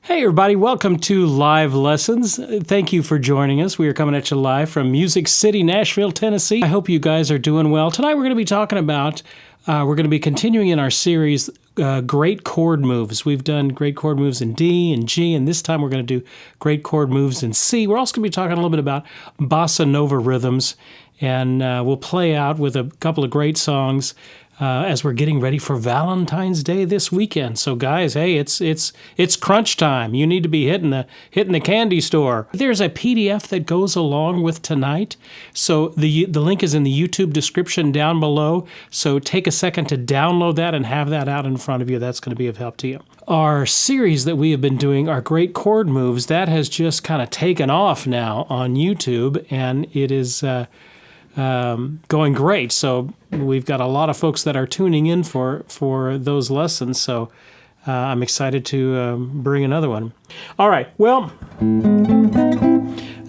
Hey everybody, welcome to Live Lessons. Thank you for joining us. We are coming at you live from Music City, Nashville, Tennessee. I hope you guys are doing well. Tonight we're going to be talking about, we're going to be continuing in our series, Great Chord Moves. We've done Great Chord Moves in D and G, and this time we're going to do Great Chord Moves in C. We're also going to be talking a little bit about Bossa Nova rhythms, and we'll play out with a couple of great songs as we're getting ready for Valentine's Day this weekend. So guys, hey, it's crunch time. You need to be hitting the candy store. There's a PDF that goes along with tonight. So the link is in the YouTube description down below. So take a second to download that and have that out in front of you. That's going to be of help to you. Our series that we have been doing, our Great Chord Moves, that has just kind of taken off now on YouTube, and it is going great. So we've got a lot of folks that are tuning in for those lessons. So I'm excited to bring another one. All right. Well,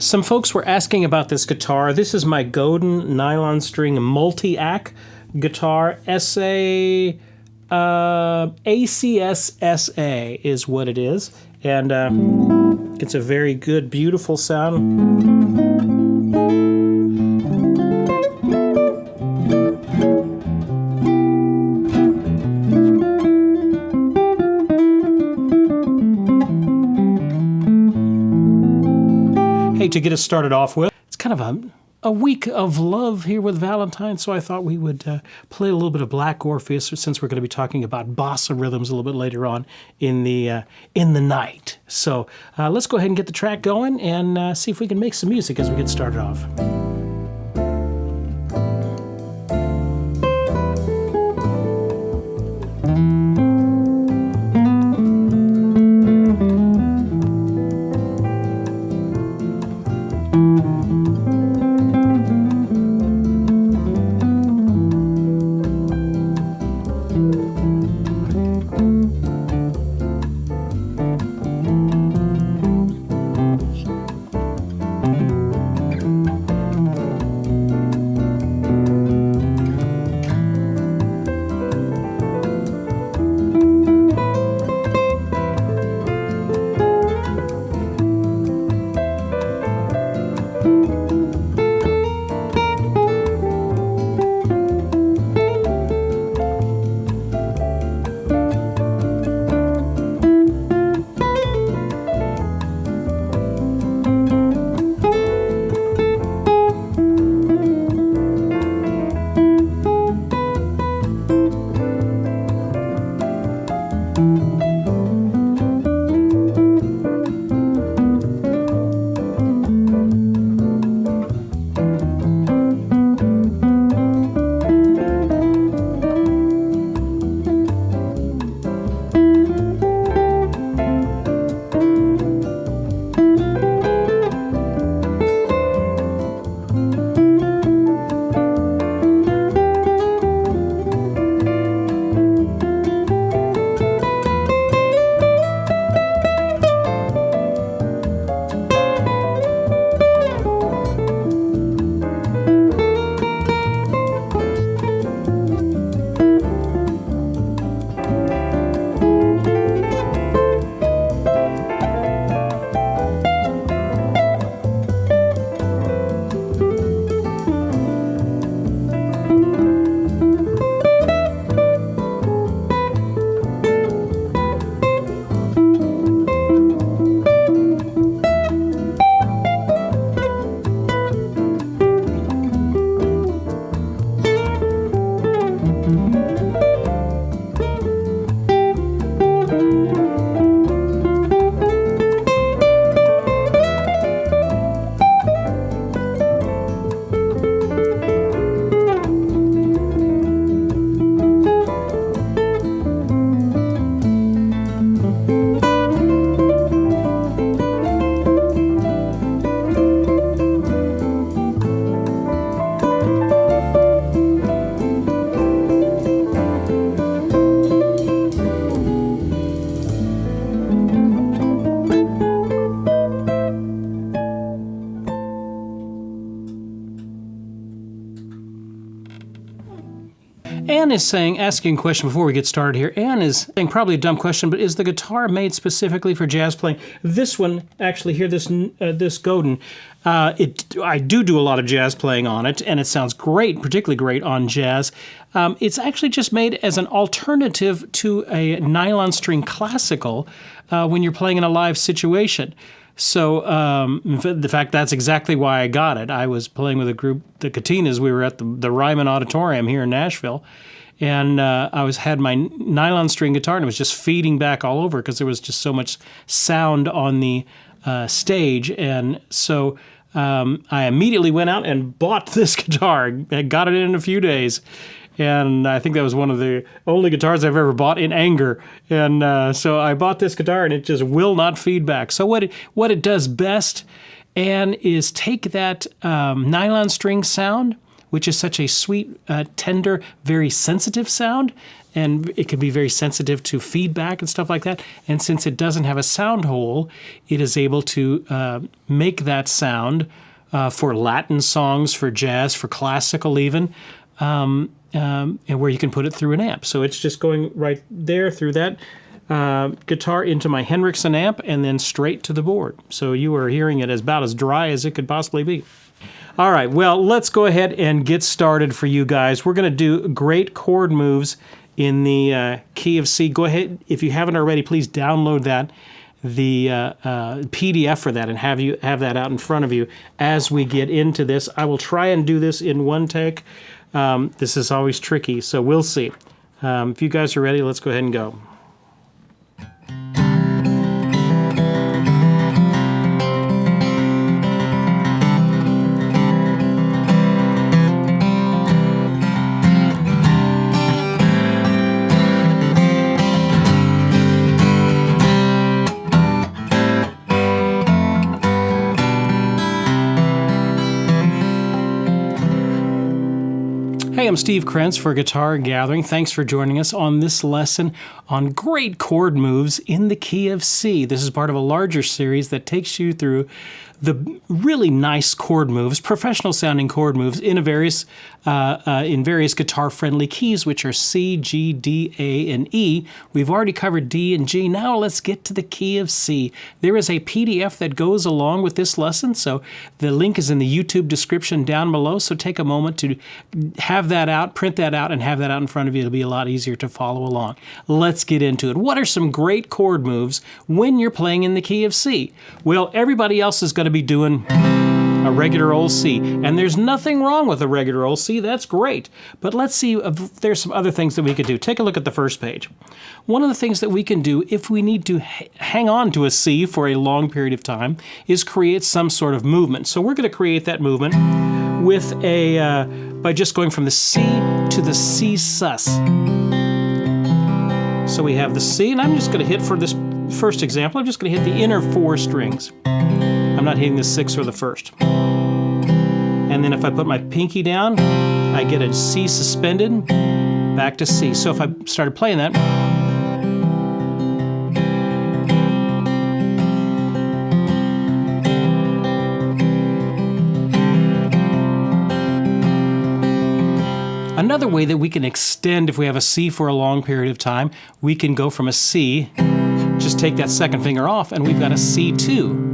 some folks were asking about this guitar. This is my Godin nylon string multi-ack guitar. ACS SA is what it is. And it's a very good, beautiful sound. Hey, to get us started off with, it's kind of a week of love here with Valentine, so I thought we would play a little bit of Black Orpheus, since we're going to be talking about bossa rhythms a little bit later on in the night. So let's go ahead and get the track going and see if we can make some music as we get started off. Anne is saying, asking a question before we get started here. Anne is saying, probably a dumb question, but is the guitar made specifically for jazz playing? This one, actually, here, this Godin, I do a lot of jazz playing on it, and it sounds great, particularly great on jazz. It's actually just made as an alternative to a nylon string classical when you're playing in a live situation. So, in fact, that's exactly why I got it. I was playing with a group, the Katinas. We were at the Ryman Auditorium here in Nashville, and I had my nylon string guitar, and it was just feeding back all over because there was just so much sound on the stage. And so I immediately went out and bought this guitar. I got it in a few days. And I think that was one of the only guitars I've ever bought in anger. And so I bought this guitar, and it just will not feed back. So what it does best, Anne, is take that nylon string sound, which is such a sweet, tender, very sensitive sound, and it can be very sensitive to feedback and stuff like that. And since it doesn't have a sound hole, it is able to make that sound for Latin songs, for jazz, for classical even, and where you can put it through an amp. So it's just going right there through that guitar into my Henriksen amp and then straight to the board. So you are hearing it about as dry as it could possibly be. All right, well, let's go ahead and get started for you guys. We're going to do Great Chord Moves in the key of C. Go ahead, if you haven't already, please download that, the PDF for that, and have that out in front of you as we get into this. I will try and do this in one take. This is always tricky, so we'll see. If you guys are ready, let's go ahead and go. Hey, I'm Steve Krenz for Guitar Gathering. Thanks for joining us on this lesson on great chord moves in the key of C. This is part of a larger series that takes you through the really nice chord moves, professional sounding chord moves in various guitar-friendly keys, which are C, G, D, A, and E. We've already covered D and G. Now let's get to the key of C. There is a PDF that goes along with this lesson, so the link is in the YouTube description down below, so take a moment to have that out, print that out, and have that out in front of you. It'll be a lot easier to follow along. Let's get into it. What are some great chord moves when you're playing in the key of C? Well, everybody else is going to be doing a regular old C, and there's nothing wrong with a regular old C. That's great. But let's see if there's some other things that we could do. Take a look at the first page. One of the things that we can do if we need to hang on to a C for a long period of time is create some sort of movement. So we're going to create that movement with by just going from the C to the C sus. So we have the C, and I'm just going to hit, for this first example, I'm just going to hit the inner 4 strings. I'm not hitting the 6th or the 1st. And then if I put my pinky down, I get a C suspended, back to C. So if I started playing that, another way that we can extend, if we have a C for a long period of time, we can go from a C, just take that second finger off, and we've got a C2.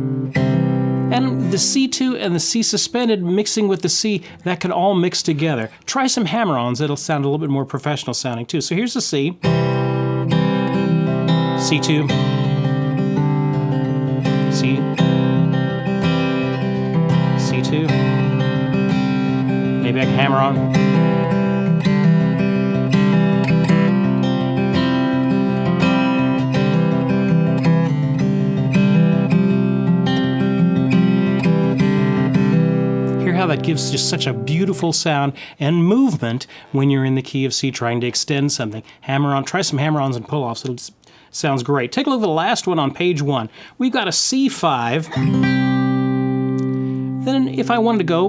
And the C2 and the C suspended mixing with the C, that can all mix together. Try some hammer-ons. It'll sound a little bit more professional sounding too. So here's the C, C2, C, C2. Maybe I can hammer on. How that gives just such a beautiful sound and movement when you're in the key of C trying to extend something. Hammer on, try some hammer-ons and pull-offs. It sounds great. Take a look at the last one on page 1. We've got a C5. Then if I wanted to go,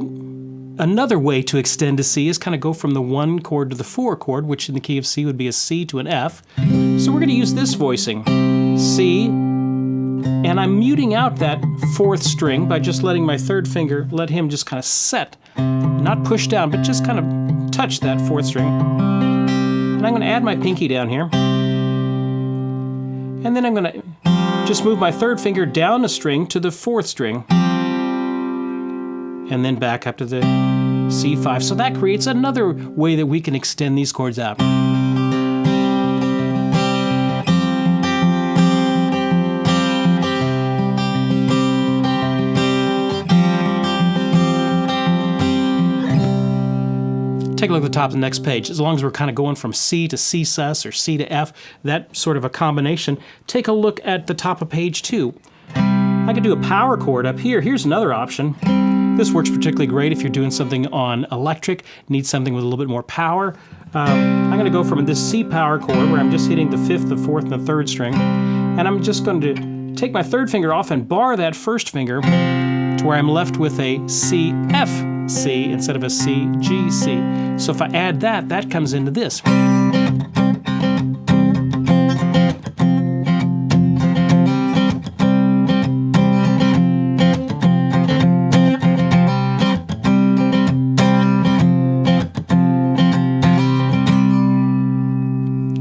another way to extend a C is kind of go from the 1 chord to the 4 chord, which in the key of C would be a C to an F. So we're going to use this voicing. C, and I'm muting out that 4th string by just letting my 3rd finger, let him just kind of set, not push down, but just kind of touch that 4th string. And I'm going to add my pinky down here. And then I'm going to just move my third finger down a string to the fourth string. And then back up to the C5. So that creates another way that we can extend these chords out. Take a look at the top of the next page. As long as we're kind of going from C to C sus or C to F, that sort of a combination, take a look at the top of page 2. I could do a power chord up here. Here's another option. This works particularly great if you're doing something on electric, need something with a little bit more power. I'm going to go from this C power chord where I'm just hitting the 5th, the 4th, and the 3rd string, and I'm just going to take my third finger off and bar that first finger to where I'm left with a C, F, C instead of a C, G, C. So if I add that, that comes into this.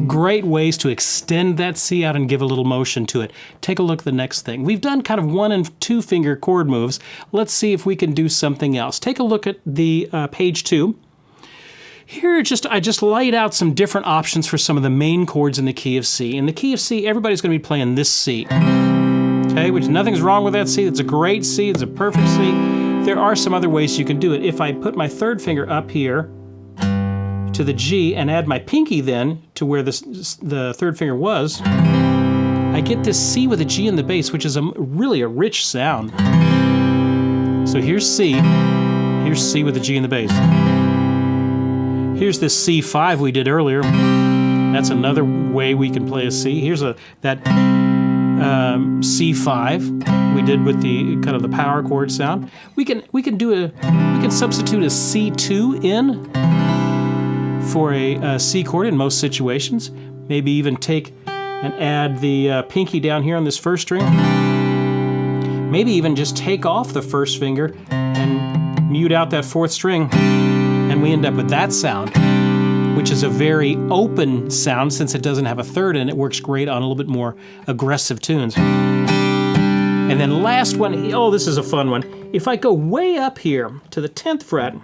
Great ways to extend that C out and give a little motion to it. Take a look at the next thing. We've done kind of 1 and 2 finger chord moves. Let's see if we can do something else. Take a look at the page 2. Here, I just laid out some different options for some of the main chords in the key of C. In the key of C, everybody's going to be playing this C. Okay, which nothing's wrong with that C. It's a great C. It's a perfect C. There are some other ways you can do it. If I put my third finger up here to the G and add my pinky then to where the third finger was, I get this C with a G in the bass, which is really a rich sound. So here's C with a G in the bass. Here's this C5 we did earlier. That's another way we can play a C. Here's that C5 we did with the kind of the power chord sound. We can substitute a C2 in for a C chord in most situations. Maybe even take and add the pinky down here on this first string. Maybe even just take off the first finger and mute out that fourth string, and we end up with that sound, which is a very open sound since it doesn't have a third, and it works great on a little bit more aggressive tunes. And then last one, oh, this is a fun one. If I go way up here to the 10th fret,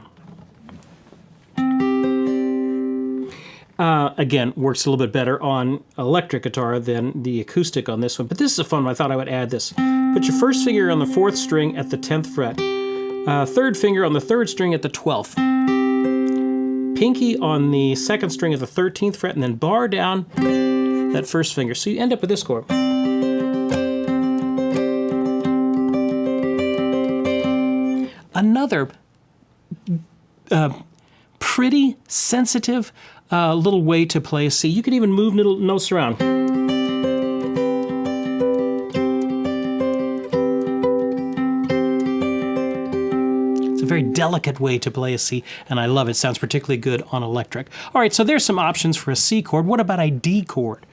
again, works a little bit better on electric guitar than the acoustic on this one, but this is a fun one. I thought I would add this. Put your first finger on the 4th string at the 10th fret, third finger on the 3rd string at the 12th, pinky on the 2nd string at the 13th fret, and then bar down that first finger. So you end up with this chord. Another pretty sensitive little way to play a C. You can even move notes around. It's a very delicate way to play a C, and I love it. It sounds particularly good on electric. All right, so there's some options for a C chord. What about a D chord?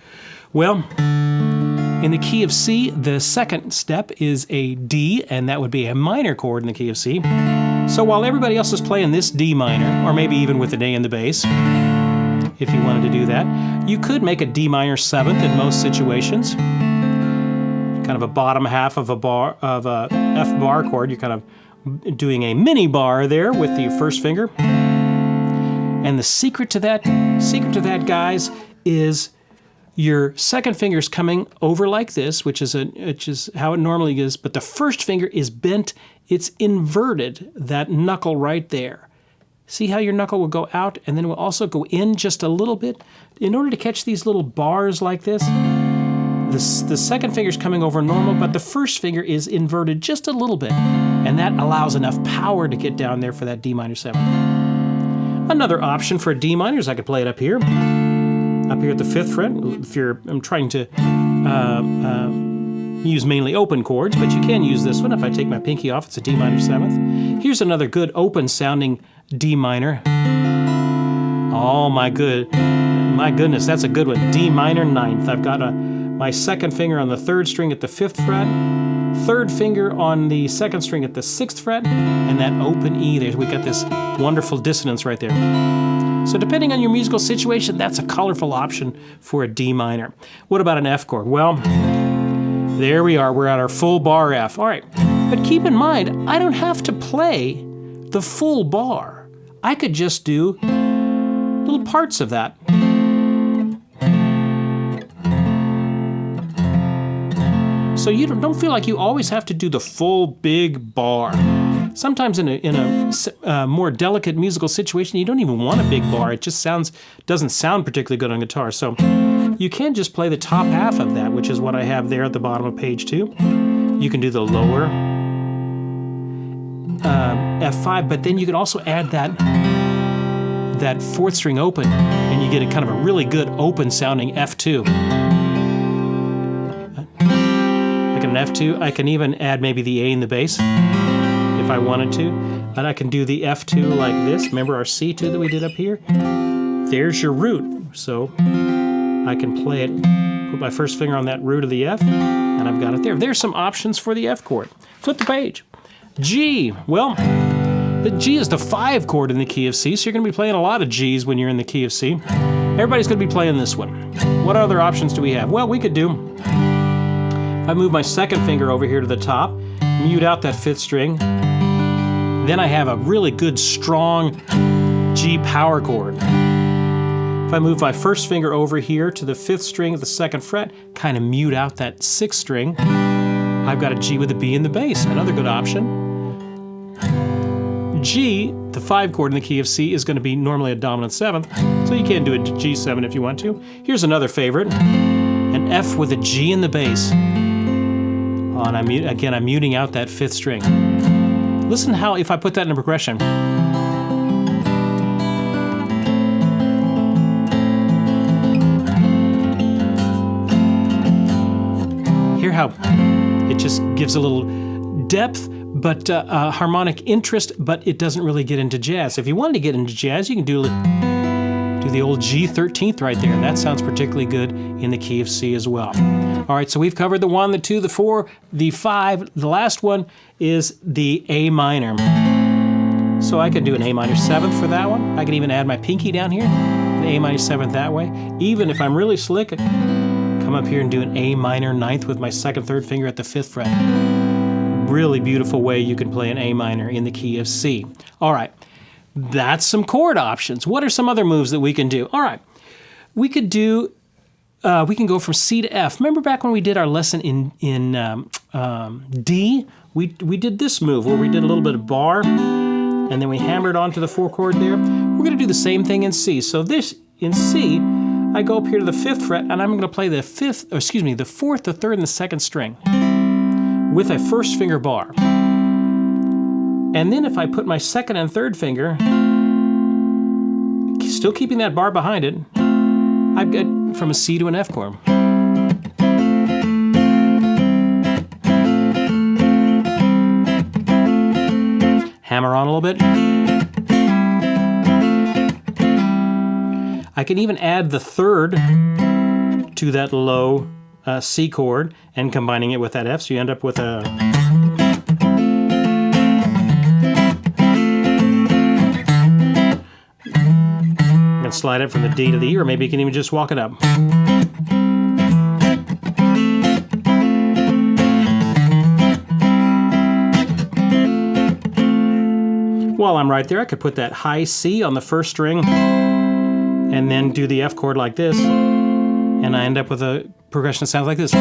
Well, in the key of C, the second step is a D, and that would be a minor chord in the key of C. So while everybody else is playing this D minor, or maybe even with an A in the bass, if you wanted to do that, you could make a D minor 7th in most situations. Kind of a bottom half of a F bar chord. You're kind of doing a mini bar there with the first finger. And the secret to that, guys, is your second finger is coming over like this, which is how it normally is, but the first finger is bent. It's inverted, that knuckle right there. See how your knuckle will go out and then it will also go in just a little bit? In order to catch these little bars like this, the second finger is coming over normal, but the first finger is inverted just a little bit, and that allows enough power to get down there for that D minor 7. Another option for a D minor is I could play it up here at the 5th fret. If I'm trying to use mainly open chords, but you can use this one. If I take my pinky off, it's a D minor 7th. Here's another good open sounding D minor. Oh my goodness, that's a good one. D minor 9th. I've got my second finger on the 3rd string at the 5th fret, third finger on the 2nd string at the 6th fret, and that open E there. We got this wonderful dissonance right there. So depending on your musical situation, that's a colorful option for a D minor. What about an F chord? Well, there we are. We're at our full bar F. All right, but keep in mind, I don't have to play the full bar. I could just do little parts of that. So you don't feel like you always have to do the full big bar. Sometimes in a more delicate musical situation, you don't even want a big bar. It just doesn't sound particularly good on guitar. So you can just play the top half of that, which is what I have there at the bottom of page 2. You can do the lower F5, but then you can also add that fourth string open, and you get a kind of a really good open sounding F2. Like an F2, I can even add maybe the A in the bass if I wanted to, and I can do the F2 like this. Remember our C2 that we did up here? There's your root, so I can play it, put my first finger on that root of the F, and I've got it there. There's some options for the F chord. Flip the page. G, well, the G is the 5 chord in the key of C, so you're going to be playing a lot of Gs when you're in the key of C. Everybody's going to be playing this one. What other options do we have? Well, we could do, if I move my second finger over here to the top, mute out that 5th string, then I have a really good, strong G power chord. If I move my first finger over here to the 5th string of the 2nd fret, kind of mute out that 6th string, I've got a G with a B in the bass, another good option. G, the 5 chord in the key of C, is going to be normally a dominant 7th, so you can do a G7 if you want to. Here's another favorite, an F with a G in the bass. And I'm muting out that 5th string. Listen how, if I put that in a progression. Hear how it just gives a little depth, but harmonic interest, but it doesn't really get into jazz. If you wanted to get into jazz, you can do the old G13th right there. That sounds particularly good in the key of C as well. All right, so we've covered the 1, the 2, the 4, the 5. The last one is the A minor. So I could do an A minor 7th for that one. I can even add my pinky down here, an A minor 7th that way. Even if I'm really slick, come up here and do an A minor 9th with my 2nd, 3rd finger at the 5th fret. Really beautiful way you can play an A minor in the key of C. All right, that's some chord options. What are some other moves that we can do? All right, we could do, we can go from C to F. Remember back when we did our lesson in D? We did this move where we did a little bit of bar, and then we hammered onto the 4 chord there. We're going to do the same thing in C. So this, in C, I go up here to the 5th fret, and I'm going to play the 4th, the 3rd, and the 2nd string with a 1st finger bar. And then if I put my 2nd and 3rd finger, still keeping that bar behind it, I've got from a C to an F chord. Hammer on a little bit. I can even add the 3rd to that low C chord and combining it with that F, so you end up with a... You can slide it from the D to the E, or maybe you can even just walk it up. While I'm right there, I could put that high C on the 1st string and then do the F chord like this, and I end up with a progression that sounds like this.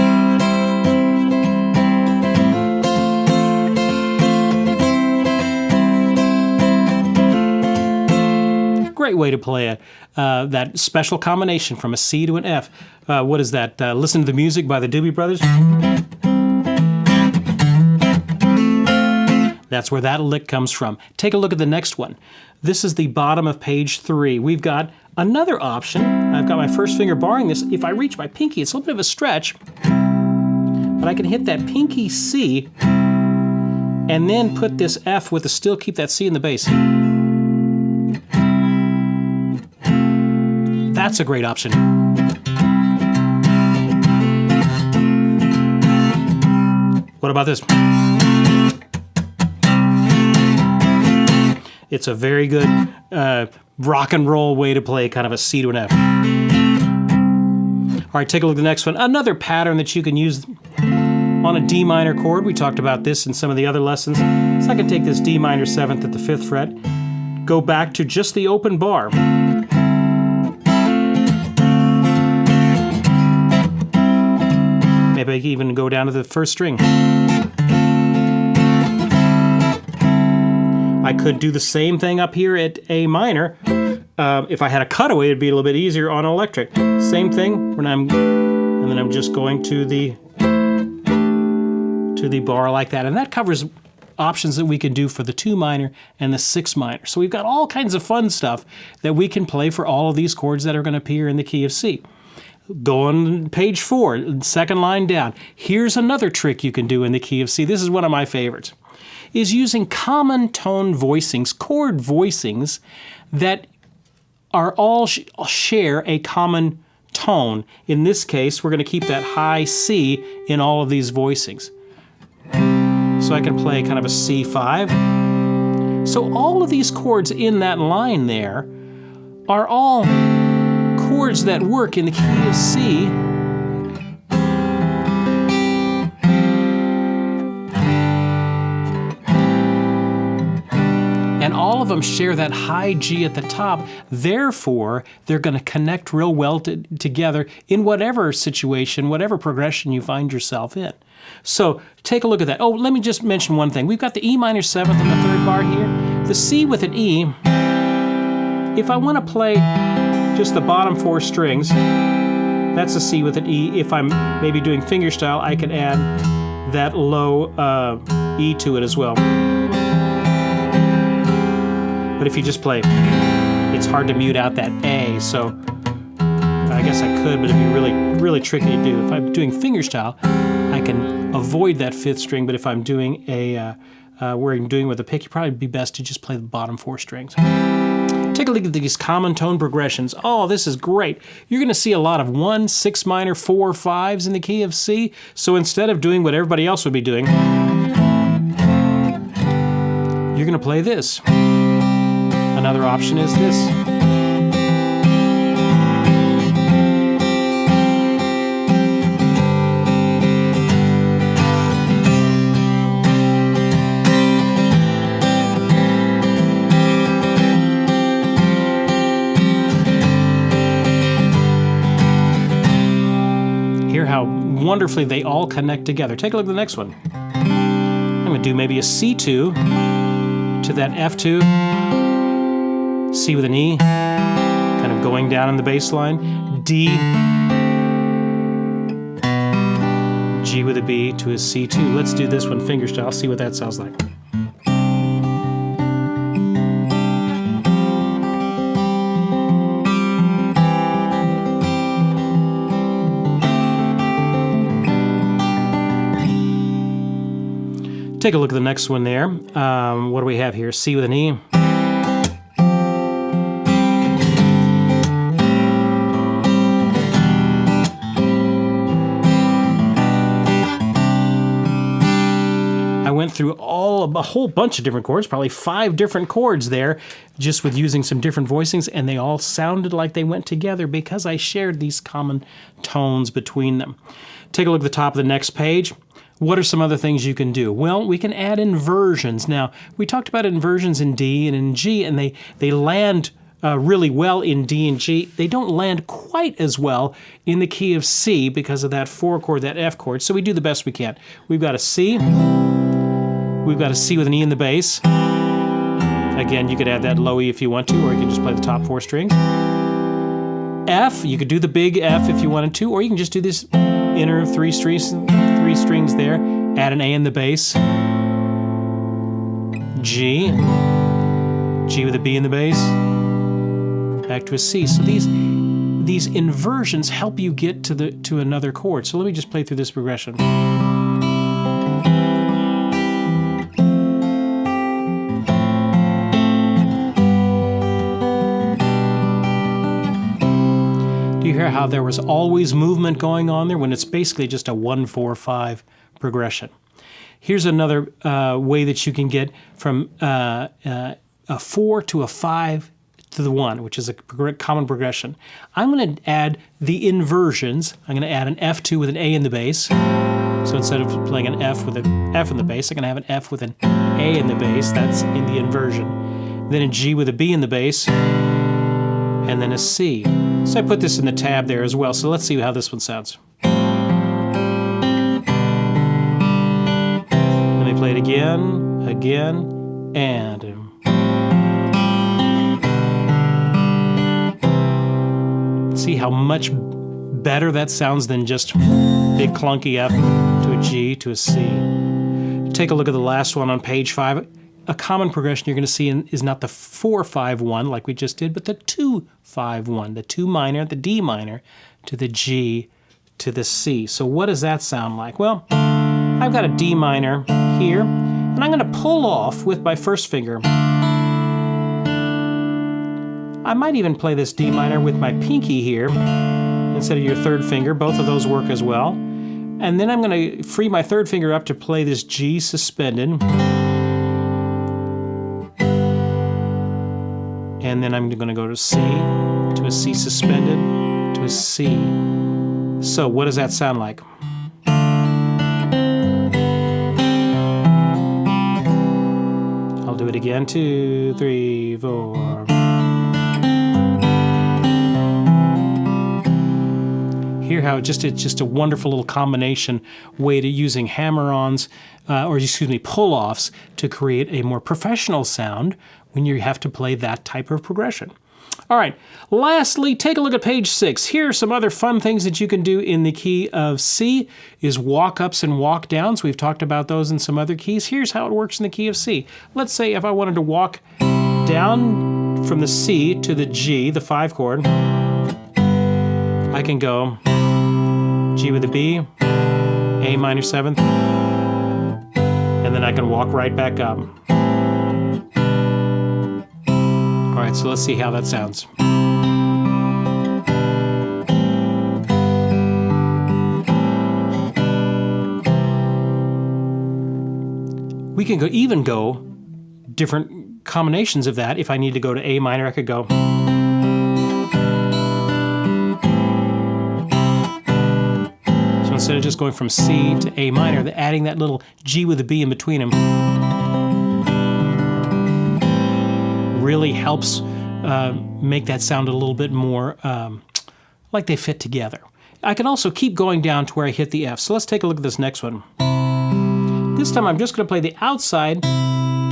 Great way to play that special combination from a C to an F. What is that? Listen to the Music by the Doobie Brothers. That's where that lick comes from. Take a look at the next one. This is the bottom of page 3. We've got another option. I've got my 1st finger barring this. If I reach my pinky, it's a little bit of a stretch, but I can hit that pinky C and then put this F with the still keep that C in the bass. That's a great option. What about this? It's a very good rock and roll way to play kind of a C to an F. All right, take a look at the next one. Another pattern that you can use on a D minor chord. We talked about this in some of the other lessons. So I can take this D minor 7th at the 5th fret, go back to just the open bar. Maybe I can even go down to the 1st string. I could do the same thing up here at A minor. If I had a cutaway, it'd be a little bit easier on electric. Same thing, and then I'm just going to the bar like that. And that covers options that we can do for the 2 minor and the 6 minor. So we've got all kinds of fun stuff that we can play for all of these chords that are going to appear in the key of C. Go on page 4, 2nd line down. Here's another trick you can do in the key of C. This is one of my favorites. Is using common tone voicings, chord voicings that are all share a common tone. In this case, we're going to keep that high C in all of these voicings. So I can play kind of a C5. So all of these chords in that line there are all chords that work in the key of C. And all of them share that high G at the top. Therefore, they're going to connect real well together in whatever situation, whatever progression you find yourself in. So take a look at that. Oh, let me just mention one thing. We've got the E minor 7th on the 3rd bar here. The C with an E. If I want to play just the bottom 4 strings, that's a C with an E. If I'm maybe doing fingerstyle, I can add that low E to it as well. But if you just play, it's hard to mute out that A, so I guess I could, but it'd be really, really tricky to do. If I'm doing fingerstyle, I can avoid that 5th string, but if I'm doing where I'm doing with a pick, it'd probably be best to just play the bottom 4 strings. Take a look at these common tone progressions. Oh, this is great. You're going to see a lot of 1, 6 minor, 4, 5s in the key of C. So instead of doing what everybody else would be doing, you're going to play this. Another option is this. Hear how wonderfully they all connect together. Take a look at the next one. I'm going to do maybe a C2 to that F2. C with an E, kind of going down in the bass line. D, G with a B to a C2. Let's do this one fingerstyle, see what that sounds like. Take a look at the next one there. What do we have here? C with an E. I went through a whole bunch of different chords, probably 5 different chords there, just with using some different voicings, and they all sounded like they went together because I shared these common tones between them. Take a look at the top of the next page. What are some other things you can do? Well, we can add inversions. Now, we talked about inversions in D and in G, and they land really well in D and G. They don't land quite as well in the key of C because of that 4 chord, that F chord, so we do the best we can. We've got a C. We've got a C with an E in the bass. Again, you could add that low E if you want to, or you can just play the top 4 strings. F, you could do the big F if you wanted to, or you can just do this inner 3 strings there, add an A in the bass. G, G with a B in the bass, back to a C. So these inversions help you get to another chord. So let me just play through this progression. You hear how there was always movement going on there when it's basically just a 1-4-5 progression. Here's another way that you can get from a 4 to a 5 to the 1, which is a common progression. I'm going to add the inversions. I'm going to add an F2 with an A in the bass. So instead of playing an F with an F in the bass, I'm going to have an F with an A in the bass. That's in the inversion. Then a G with a B in the bass, and then a C. So I put this in the tab there as well. So let's see how this one sounds. Let me play it again, and... See how much better that sounds than just big clunky F to a G to a C. Take a look at the last one on page 5. A common progression you're going to see is not the 4-5-1 like we just did, but the 2-5-1, the 2 minor, the D minor, to the G, to the C. So what does that sound like? Well, I've got a D minor here, and I'm going to pull off with my first finger. I might even play this D minor with my pinky here instead of your third finger. Both of those work as well. And then I'm going to free my third finger up to play this G suspended. And then I'm going to go to C, to a C suspended, to a C. So what does that sound like? I'll do it again. 2, 3, 4. Hear how it's just a wonderful little combination way to using hammer-ons, pull-offs to create a more professional sound when you have to play that type of progression. All right, lastly, take a look at page 6. Here are some other fun things that you can do in the key of C is walk-ups and walk-downs. We've talked about those in some other keys. Here's how it works in the key of C. Let's say if I wanted to walk down from the C to the G, the 5 chord, I can go G with a B, A minor 7th, and then I can walk right back up. All right, so let's see how that sounds. We can even go different combinations of that. If I need to go to A minor, I could go. So instead of just going from C to A minor, adding that little G with a B in between them really helps make that sound a little bit more like they fit together. I can also keep going down to where I hit the F. So let's take a look at this next one. This time I'm just going to play the outside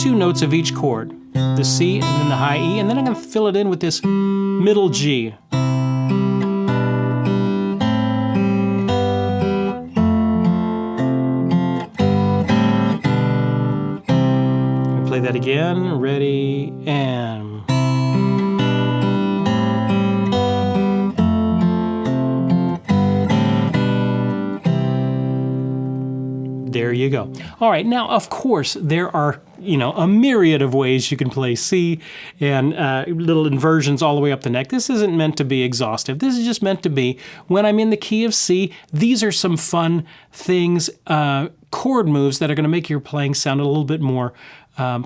2 notes of each chord, the C and then the high E, and then I'm going to fill it in with this middle G. Play that again, ready, and... There you go. All right, now, of course, there are, a myriad of ways you can play C and little inversions all the way up the neck. This isn't meant to be exhaustive. This is just meant to be, when I'm in the key of C, these are some fun things, chord moves that are going to make your playing sound a little bit more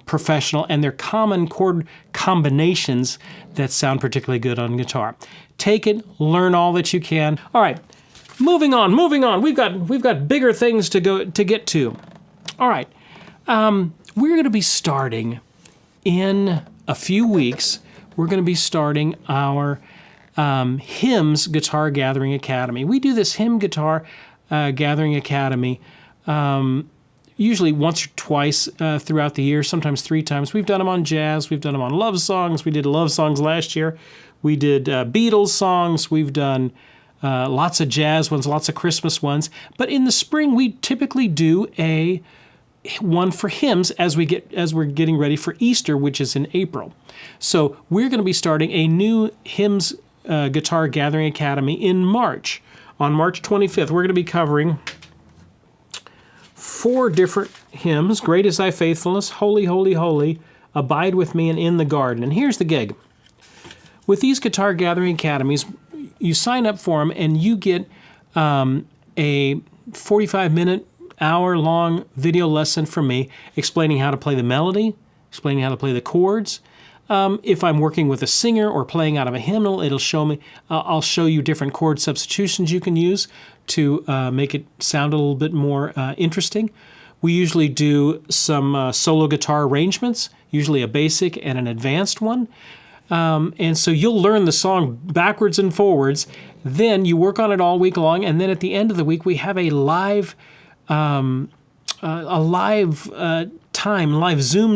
professional, and they're common chord combinations that sound particularly good on guitar. Take it, learn all that you can. All right. Moving on. We've got bigger things to get to. All right, we're going to be starting in a few weeks. We're going to be starting our Hymns Guitar Gathering Academy. We do this Hymn Guitar Gathering Academy usually once or twice throughout the year, sometimes 3 times. We've done them on jazz. We've done them on love songs. We did love songs last year. We did Beatles songs. We've done lots of jazz ones, lots of Christmas ones. But in the spring, we typically do one for hymns as we're getting ready for Easter, which is in April. So we're going to be starting a new Hymns Guitar Gathering Academy in March. On March 25th, we're going to be covering 4 different hymns: Great is Thy Faithfulness, Holy, Holy, Holy, Abide with Me, and In the Garden. And here's the gig. With these Guitar Gathering Academies, you sign up for them and you get a 45-minute, hour-long video lesson from me explaining how to play the melody, explaining how to play the chords, If I'm working with a singer or playing out of a hymnal, it'll show me, I'll show you different chord substitutions you can use to make it sound a little bit more interesting. We usually do some solo guitar arrangements, usually a basic and an advanced one. And so you'll learn the song backwards and forwards. Then you work on it all week long, and then at the end of the week we have a live Zoom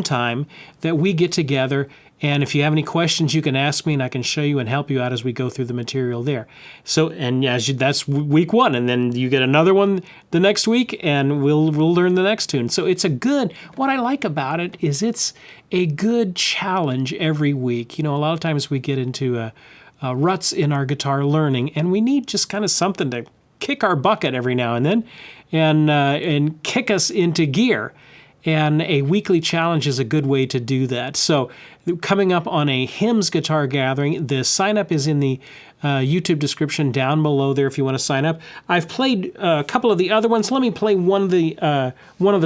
time that we get together. And if you have any questions, you can ask me, and I can show you and help you out as we go through the material there. So, and that's week one, and then you get another one the next week, and we'll learn the next tune. So it's what I like about it is it's a good challenge every week. You know, a lot of times we get into ruts in our guitar learning, and we need just kind of something to kick our bucket every now and then, and kick us into gear. And a weekly challenge is a good way to do that. So coming up on a hymns guitar gathering, the sign up is in the YouTube description down below there if you want to sign up. I've played a couple of the other ones. Let me play one of the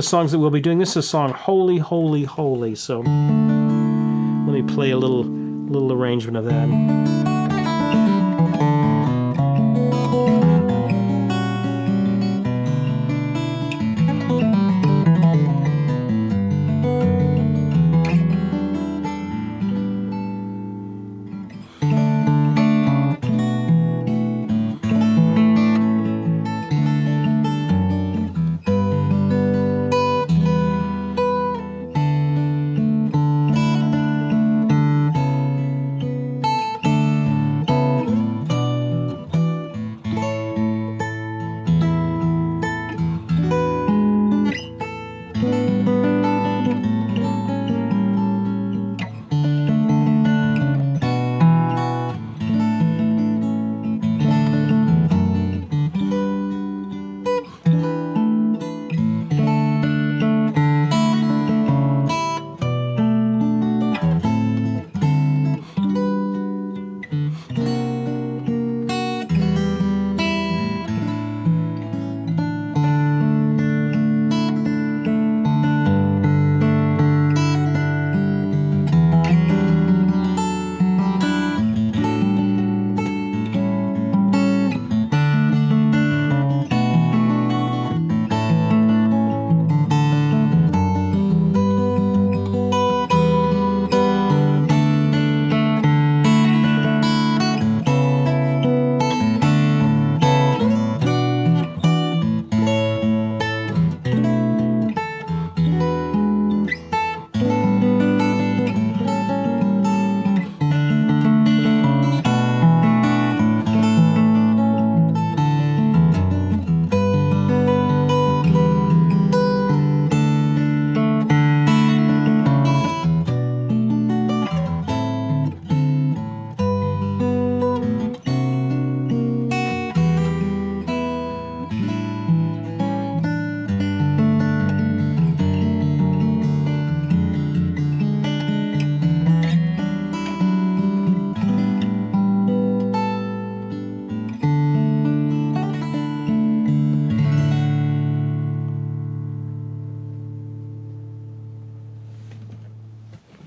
songs that we'll be doing. This is a song, Holy, Holy, Holy. So let me play a little arrangement of that.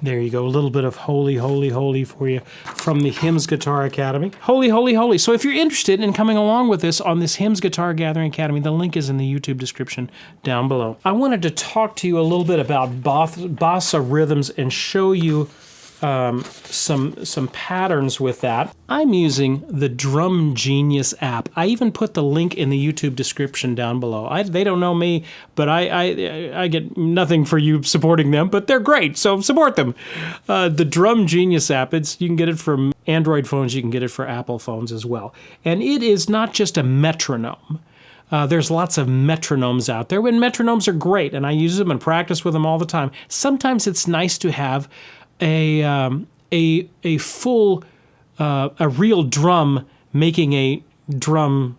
There you go, a little bit of Holy, Holy, Holy for you from the Hymns Guitar Academy. Holy, Holy, Holy. So if you're interested in coming along with us on this Hymns Guitar Gathering Academy, the link is in the YouTube description down below. I wanted to talk to you a little bit about Bossa rhythms and show you some patterns with that. I'm using the Drum Genius app. I even put the link in the YouTube description down below. They don't know me, but I get nothing for you supporting them, but they're great, so support them. The Drum Genius app, you can get it from Android phones, you can get it for Apple phones as well. And it is not just a metronome. There's lots of metronomes out there, and metronomes are great, and I use them and practice with them all the time. Sometimes it's nice to have a full, a real drum making a drum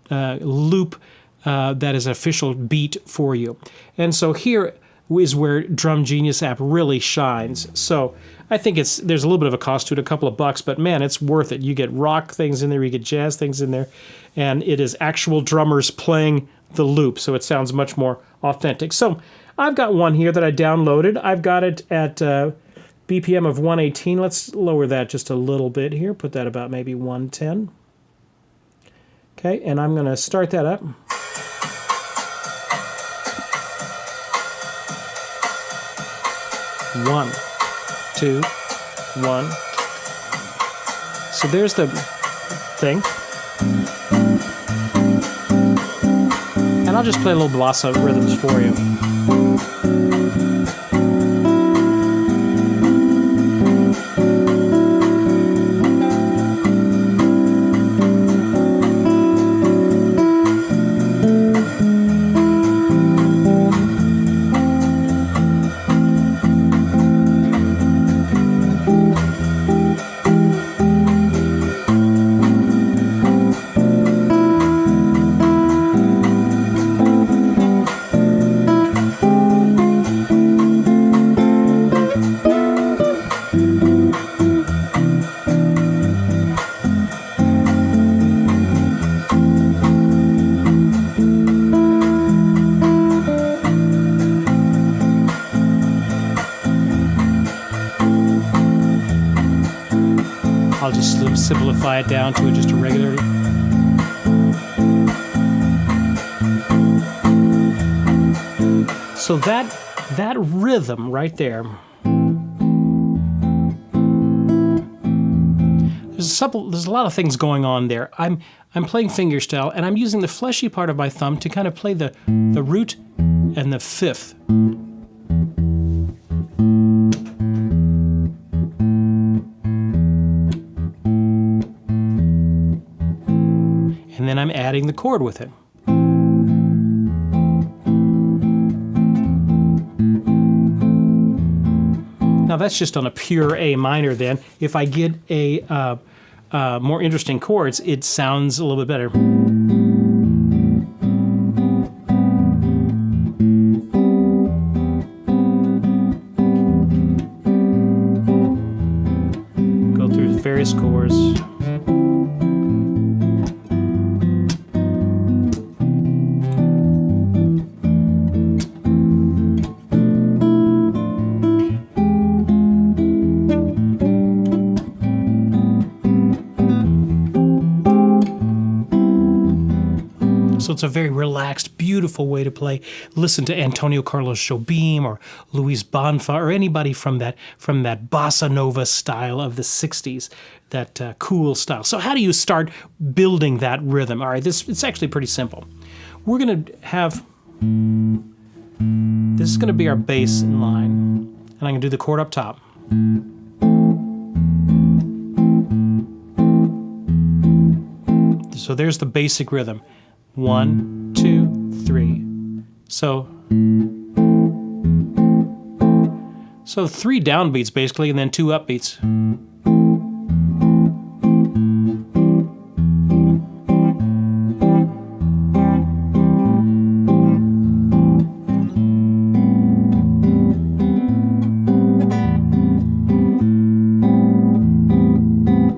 loop that is an official beat for you. And so here is where Drum Genius app really shines. So I think there's a little bit of a cost to it, a couple of bucks, but man, it's worth it. You get rock things in there, you get jazz things in there, and it is actual drummers playing the loop, so it sounds much more authentic. So I've got one here that I downloaded. I've got it at BPM of 118. Let's lower that just a little bit here. Put that about maybe 110. Okay, and I'm going to start that up. One, two, one. So there's the thing. And I'll just play a little bossa rhythms for you. I'll just simplify it down to just a regular. So that rhythm right there. There's a lot of things going on there. I'm playing fingerstyle, and I'm using the fleshy part of my thumb to kind of play the root and the fifth. And then I'm adding the chord with it. Now that's just on a pure A minor then. If I get a more interesting chords, it sounds a little bit better. Go through various chords. So it's a very relaxed, beautiful way to play. Listen to Antonio Carlos Jobim or Luis Bonfa or anybody from that bossa nova style of the 60s, that cool style. So how do you start building that rhythm? All right, it's actually pretty simple. We're going to have, this is going to be our bass line, and I'm going to do the chord up top. So there's the basic rhythm. 1, 2, 3. So 3 downbeats basically, and then 2 upbeats.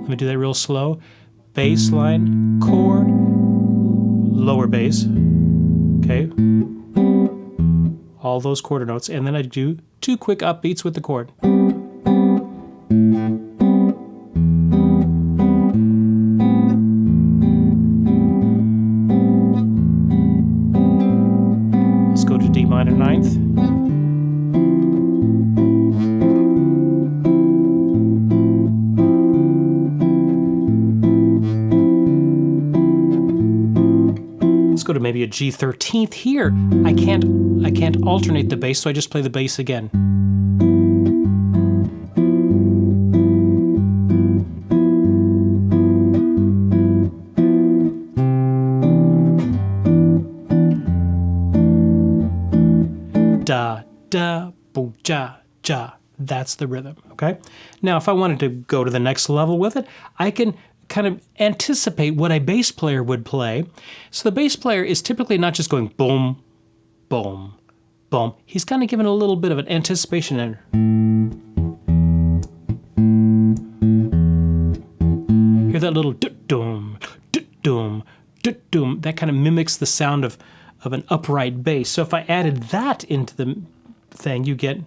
Let me do that real slow. Bass line, chord, lower bass, okay, all those quarter notes, and then I do 2 quick upbeats with the chord. Let's go to D minor 9th. Let's go to maybe a G13th here. I can't alternate the bass, so I just play the bass again. Da da boo ja ja. That's the rhythm, okay? Now if I wanted to go to the next level with it, I can kind of anticipate what a bass player would play. So the bass player is typically not just going boom, boom, boom. He's kind of given a little bit of an anticipation in. Hear that little doom, doom, doom. That kind of mimics the sound of an upright bass. So if I added that into the thing, you get.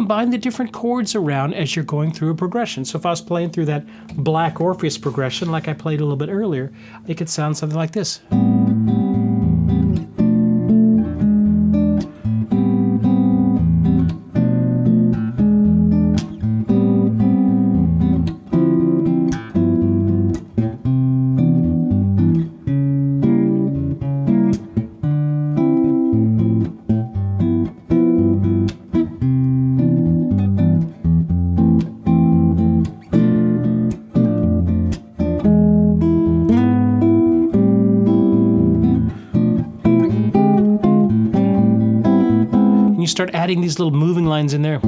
combine the different chords around as you're going through a progression. So if I was playing through that black Orpheus progression like I played a little bit earlier, it could sound something like this. Start adding these little moving lines in there.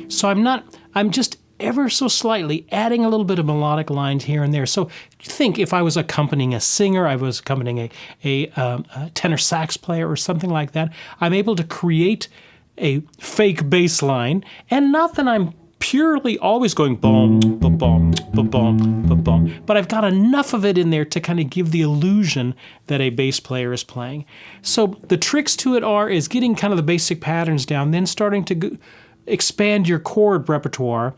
So I'm just ever so slightly adding a little bit of melodic lines here and there. So think if I was accompanying a singer, I was accompanying a tenor sax player or something like that, I'm able to create a fake bass line, and not that I'm purely always going boom, ba-boom, ba-boom, ba-boom, but I've got enough of it in there to kind of give the illusion that a bass player is playing. So the tricks to it is getting kind of the basic patterns down, then starting to expand your chord repertoire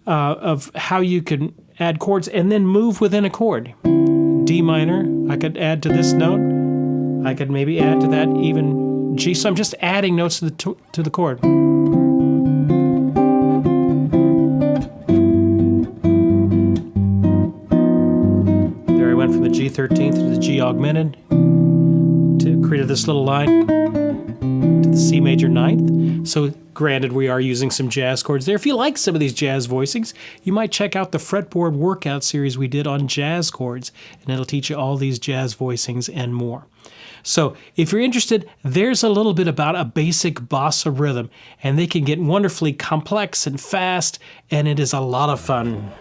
of how you can add chords and then move within a chord. D minor, I could add to this note. I could maybe add to that even G. So I'm just adding notes to the chord. There I went from the G13th to the G augmented to create this little line to the C major ninth. So granted, we are using some jazz chords there. If you like some of these jazz voicings, you might check out the fretboard workout series we did on jazz chords, and it'll teach you all these jazz voicings and more. So if you're interested, there's a little bit about a basic bossa rhythm, and they can get wonderfully complex and fast, and it is a lot of fun.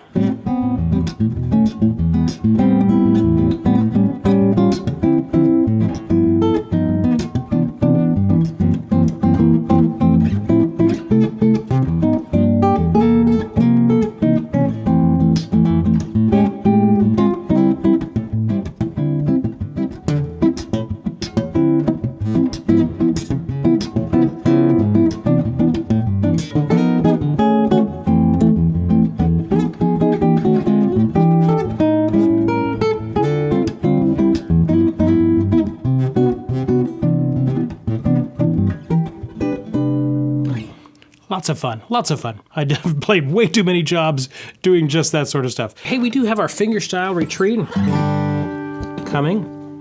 Lots of fun. I've played way too many jobs doing just that sort of stuff. Hey, we do have our fingerstyle retreat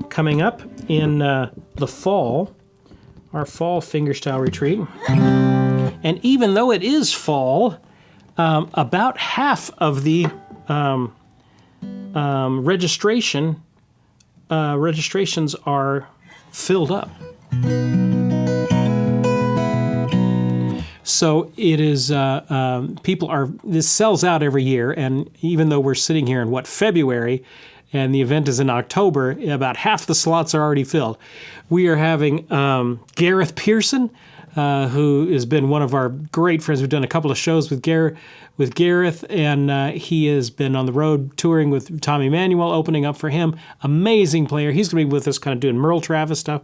coming up in the fall, our fall fingerstyle retreat. And even though it is fall, about half of the registrations are filled up. So it is, this sells out every year, and even though we're sitting here in, February, and the event is in October, about half the slots are already filled. We are having Gareth Pearson, who has been one of our great friends. We've done a couple of shows with Gareth, and he has been on the road touring with Tommy Emmanuel, opening up for him. Amazing player. He's going to be with us kind of doing Merle Travis stuff.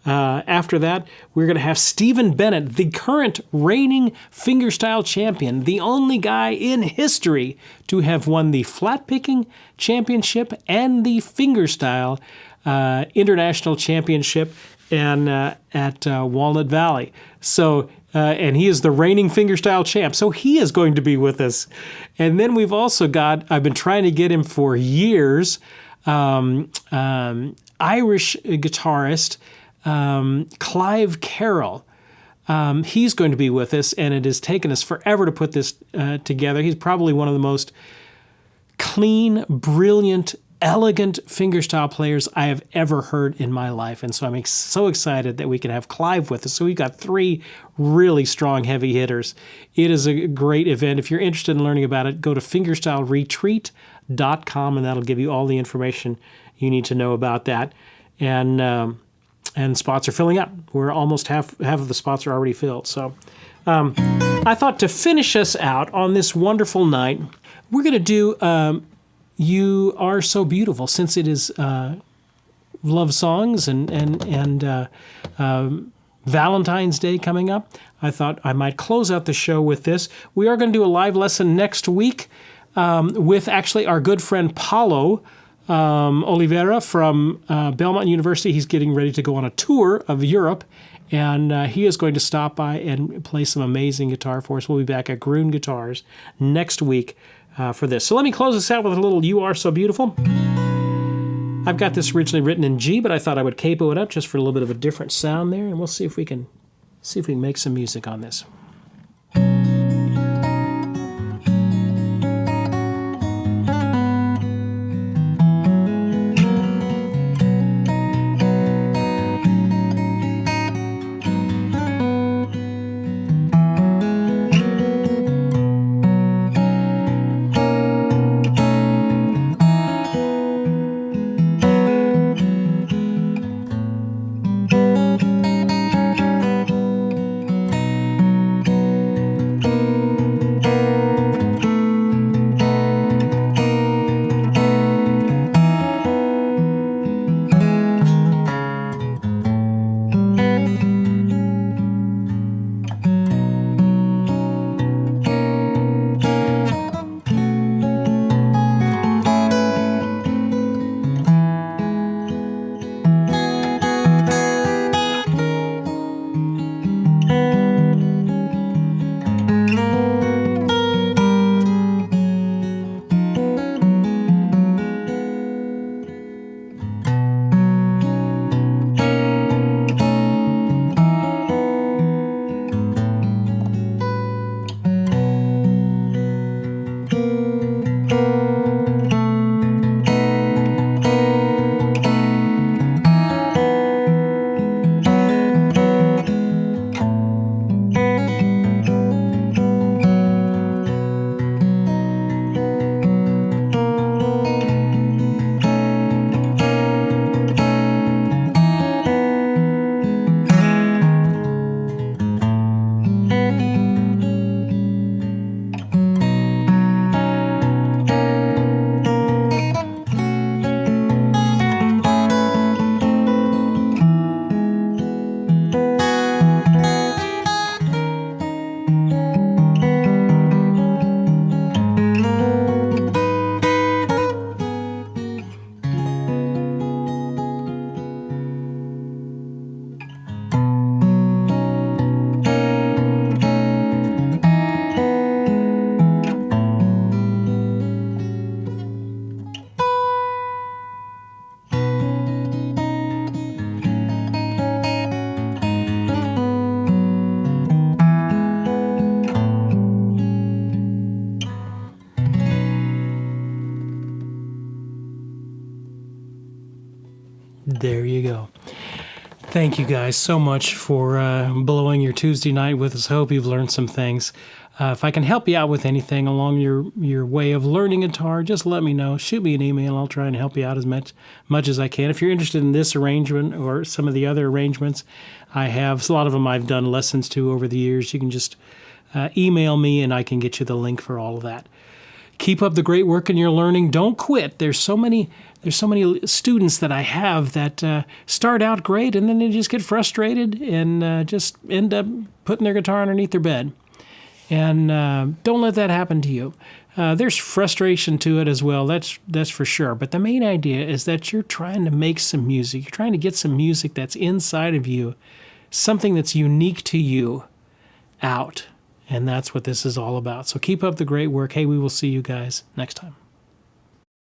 After that, we're going to have Stephen Bennett, the current reigning fingerstyle champion, the only guy in history to have won the flat picking championship and the fingerstyle international championship and at Walnut Valley. So, and he is the reigning fingerstyle champ. So he is going to be with us. And then we've also got, I've been trying to get him for years, Irish guitarist, Clive Carroll. He's going to be with us, and it has taken us forever to put this together. He's probably one of the most clean, brilliant elegant fingerstyle players I have ever heard in my life. And so I'm so excited that we can have Clive with us. So we've got 3 really strong heavy hitters. It is a great event. If you're interested in learning about it, go to fingerstyleretreat.com, and that'll give you all the information you need to know about that. And spots are filling up. We're almost half of the spots are already filled. So I thought to finish us out on this wonderful night, we're going to do You Are So Beautiful, since it is love songs and Valentine's Day coming up. I thought I might close out the show with this. We are going to do a live lesson next week with actually our good friend Paulo Oliveira from Belmont University. He's getting ready to go on a tour of Europe, and he is going to stop by and play some amazing guitar for us. We'll be back at Godin Guitars next week for this. So let me close this out with a little You Are So Beautiful. I've got this originally written in G, but I thought I would capo it up just for a little bit of a different sound there, and we'll see if we can make some music on this. There you go. Thank you guys so much for blowing your Tuesday night with us. Hope you've learned some things. If I can help you out with anything along your way of learning guitar, just let me know. Shoot me an email. I'll try and help you out as much as I can. If you're interested in this arrangement or some of the other arrangements, I have a lot of them I've done lessons to over the years. You can just email me and I can get you the link for all of that. Keep up the great work in your learning. Don't quit. There's so many students that I have that start out great and then they just get frustrated and just end up putting their guitar underneath their bed. And don't let that happen to you. There's frustration to it as well, that's for sure. But the main idea is that you're trying to make some music. You're trying to get some music that's inside of you, something that's unique to you, out. And that's what this is all about. So keep up the great work. Hey, we will see you guys next time.